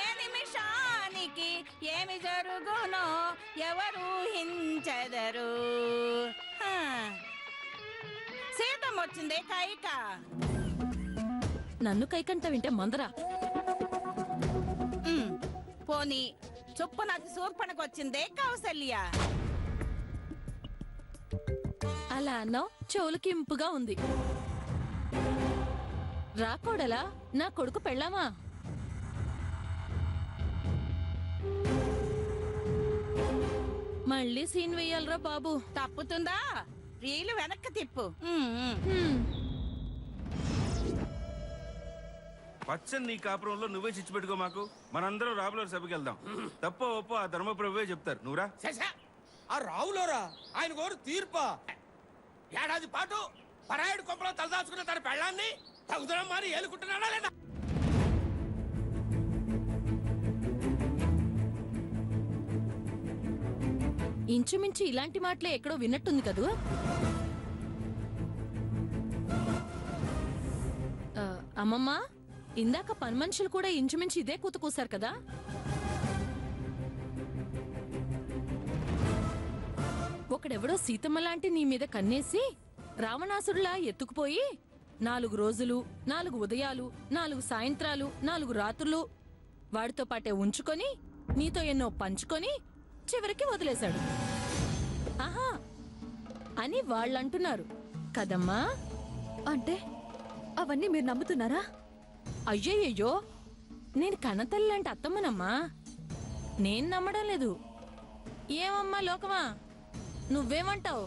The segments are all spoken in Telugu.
ఏ నిమిషానికి ఏమి జరుగునో ఎవరు హించెదరు. సీతం వచ్చిందే కైక. నన్ను కైకంట వింటే మందరా. పోనీ చొప్పునది శూర్పణకొచ్చిందే కౌసల్య. అలా అన్నావు, చెవులకి ఇంపుగా ఉంది. రాకూడలా నా కొడుకు పెళ్ళామా? మళ్ళీ సీన్ వెయ్యాలరా బాబు. తప్పుతుందా? రీలు వెనక్కి తిప్పు. పచ్చని నీ కాపురంలో నువ్వే చిచ్చు పెట్టుకో. మాకు మనందరం రాబులో సభకి వెళ్దాం. తప్పో ఒప్పో ఆ ధర్మప్రభువే చెప్తారు. నువ్వురా. ఆ రావులోరా ఆయన కోరు తీర్పా. ఏడాది పాటు పరాయుడు కొంపలో తలదాచుకున్న తన పెళ్ళాన్ని తగుదనం మారి ఏలుకుంటున్నాడా లేదా? ఇంచుమించు ఇలాంటి మాటలే ఎక్కడో విన్నట్టుంది కదూ. అమ్మమ్మ, ఇందాక పని మనుషులు కూడా ఇంచుమించు ఇదే కూత కూశారు కదా. ఒకడెవడో సీతమ్మ లాంటి నీ మీద కన్నేసి రావణాసురులా ఎత్తుకుపోయి 4 రోజులు 4 ఉదయాలు 4 సాయంత్రాలు 4 రాత్రులు వాడితో పాటే ఉంచుకొని నీతో ఎన్నో పంచుకొని చివరికి వదిలేశాడు. ఆహా అని వాళ్ళంటున్నారు కదమ్మా. అంటే అవన్నీ మీరు నమ్ముతున్నారా? అయ్యయ్యో, నేను కన్నతల్లి లాంటి అత్తమ్మనమ్మా. నేను నమ్మడం లేదు. ఏమమ్మా లోకమా, నువ్వేమంటావు?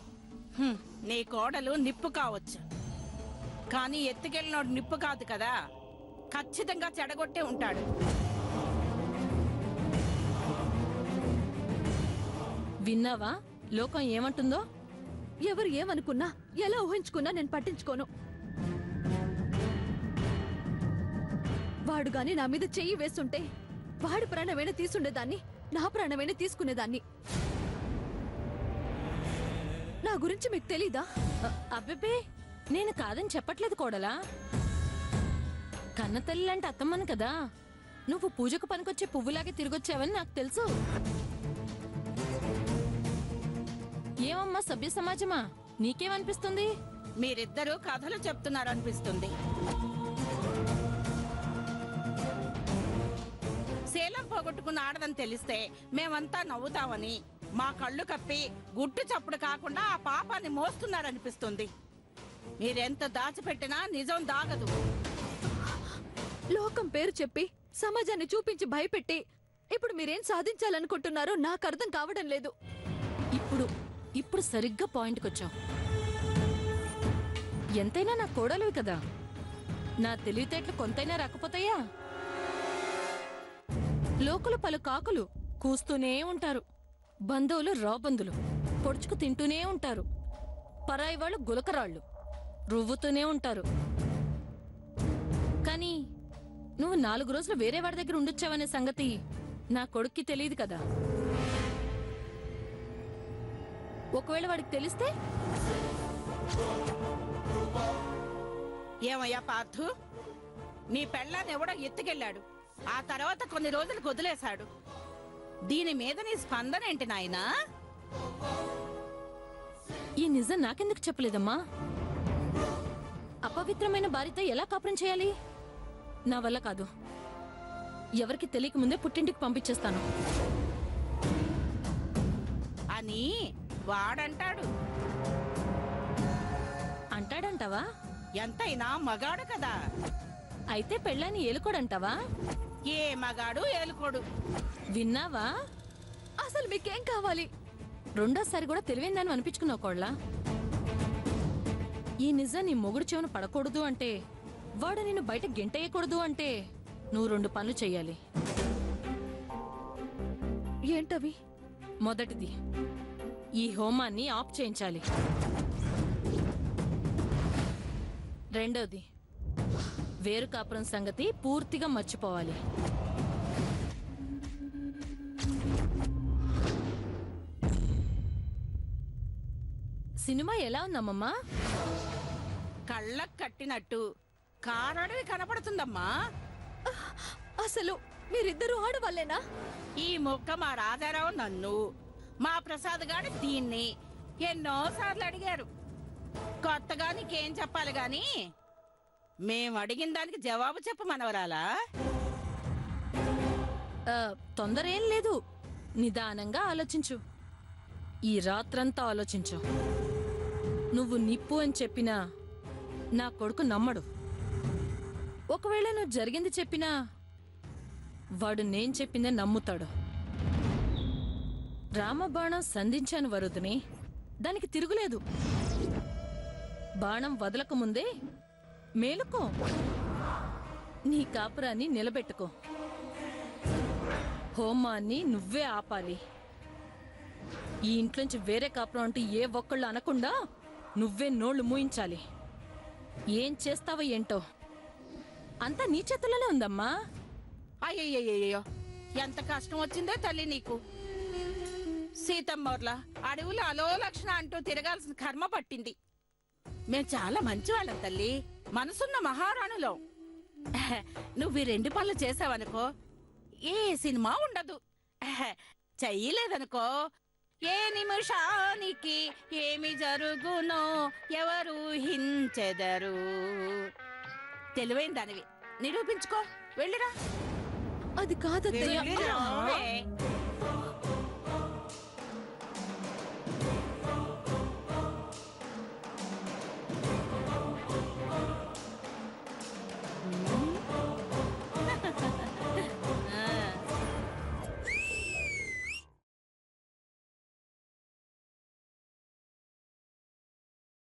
నీ కోడలు నిప్పు కావచ్చు, కానీ ఎత్తుకెళ్ళినోడు నిప్పు కాదు కదా. ఖచ్చితంగా చెడగొట్టే ఉంటాడు. విన్నావా లోకం ఏమంటుందో? ఎవరు ఏమనుకున్నా ఎలా ఊహించుకున్నా నేను పట్టించుకోను. వాడు గాని నా మీద చెయ్యి వేస్తుంటే వాడి ప్రాణమైనా తీసుండేదాన్ని, నా ప్రాణమైనా తీసుకునేదాన్ని. నా గురించి మీకు తెలీదా? అబ్బే, నేను కాదని చెప్పట్లేదు కోడలా. కన్నతల్లి లాంటి అత్తమ్మను కదా. నువ్వు పూజకు పనికొచ్చే పువ్వులాగే తిరిగొచ్చావని నాకు తెలుసు. ఏమమ్మా సభ్య సమాజమా, నీకేమనిపిస్తుంది? మీరిద్దరూ కథలు చెప్తున్నారనిపిస్తుంది. శీలం పోగొట్టుకున్న ఆడదని తెలిస్తే మేమంతా నవ్వుతామని మా కళ్ళు కప్పి గుట్టు చప్పుడు కాకుండా ఆ పాపాన్ని మోస్తున్నారనిపిస్తుంది. మీరెంత దాచిపెట్టినా నిజం దాగదు. లోకం పేరు చెప్పి సమాజాన్ని చూపించి భయపెట్టి ఇప్పుడు మీరేం సాధించాలనుకుంటున్నారో నాకు అర్థం కావడం లేదు. ఇప్పుడు సరిగ్గా పాయింట్కొచ్చావు. ఎంతైనా నా కోడలివి కదా. నా తెలివితేటలు కొంతైనా రాకపోతాయా? లోకులు పలు కాకులు కూస్తూనే ఉంటారు. బంధువులు రాబందులు పొడుచుకు తింటూనే ఉంటారు. పరాయి వాళ్ళు గులకరాళ్ళు రువ్వుతూనే ఉంటారు. కానీ నువ్వు 4 రోజులు వేరే వాడి దగ్గర ఉండొచ్చావనే సంగతి నా కొడుక్కి తెలియదు కదా. ఒకవేళ వాడికి తెలిస్తే? ఏమయ్యా పార్థు, నీ పెళ్ళాన్ని ఎవడో ఎత్తుకెళ్ళాడు, ఆ తర్వాత కొన్ని రోజులకు వదిలేశాడు. దీని మీద నీ స్పందన ఏంటి నాయనా? ఈ నిజం నాకెందుకు చెప్పలేదమ్మా? అపవిత్రమైన భార్యతో ఎలా కాపురం చేయాలి? నా వల్ల కాదు. ఎవరికి తెలియక ముందే పుట్టింటికి పంపించేస్తాను అని వాడంటాడు. అంటాడంటావా? ఎంతైనా మగాడు కదా. అయితే పెళ్ళాన్ని ఏలుకోడంటావా? ఏ మగాడు ఏలుకోడు. విన్నావా? అసలు మీకేం కావాలి? రెండోసారి కూడా తెలివైందని అనిపించుకున్నావు కోళ్ళ. ఈ నిజం నీ మొగుడు చెవును పడకూడదు అంటే, వాడు నిన్ను బయట గెంటేయకూడదు అంటే నువ్వు 2 పనులు చెయ్యాలి. ఏంటవి? మొదటిది, ఈ హోమాన్ని ఆఫ్ చేయించాలి. రెండోది, వేరు కాపురం సంగతి పూర్తిగా మర్చిపోవాలి. సినిమా ఎలా ఉందమ్మమ్మా? కళ్ళకు కట్టినట్టు కారడవి కనపడుతుందమ్మా. అసలు మీరిద్దరూ ఆడవాళ్ళేనా? ఈ మొక్క మా రాజారావు నన్ను, మా ప్రసాద్ గారు దీన్ని ఎన్నోసార్లు అడిగారు. కొత్తగా నీకేం చెప్పాలి గాని మేం అడిగిన దానికి జవాబు చెప్పు మనవరాలా. తొందరేం లేదు, నిదానంగా ఆలోచించు. ఈ రాత్రంతా ఆలోచించు. నువ్వు నిప్పు అని చెప్పినా నా కొడుకు నమ్మడు. ఒకవేళ నువ్వు జరిగింది చెప్పినా వాడు నేను చెప్పిందే నమ్ముతాడు. రామబాణం సంధించాను వరుదిని, దానికి తిరుగులేదు. బాణం వదలకముందే మేలుకో, నీ కాపురాన్ని నిలబెట్టుకో. హోమాన్ని నువ్వే ఆపాలి. ఈ ఇంట్లోంచి వేరే కాపురం అంటూ ఏ ఒక్కళ్ళు అనకుండా నువ్వే నోళ్లు మూయించాలి. ఏం చేస్తావో ఏంటో అంతా నీ చేతుల్లోనే ఉందమ్మా. అయ్యయ్యో, ఎంత కష్టం వచ్చిందో తల్లి నీకు. సీతమ్మోర్లా అడవులు అలో లక్షణ అంటూ తిరగాల్సిన కర్మ పట్టింది. మేం చాలా మంచివాళ్ళం తల్లి, మనసున్న మహారాణులం. నువ్వు ఈ 2 పనులు చేసావనుకో ఏ సినిమా ఉండదు. చెయ్యలేదనుకో ఏ నిమిషానికి ఏమి జరుగునో ఎవరు హించెదరు. తెలివైన దానివి, నిరూపించుకో. వెళ్ళిరా. అది కాదత్తయ్య. వెళ్ళిరా.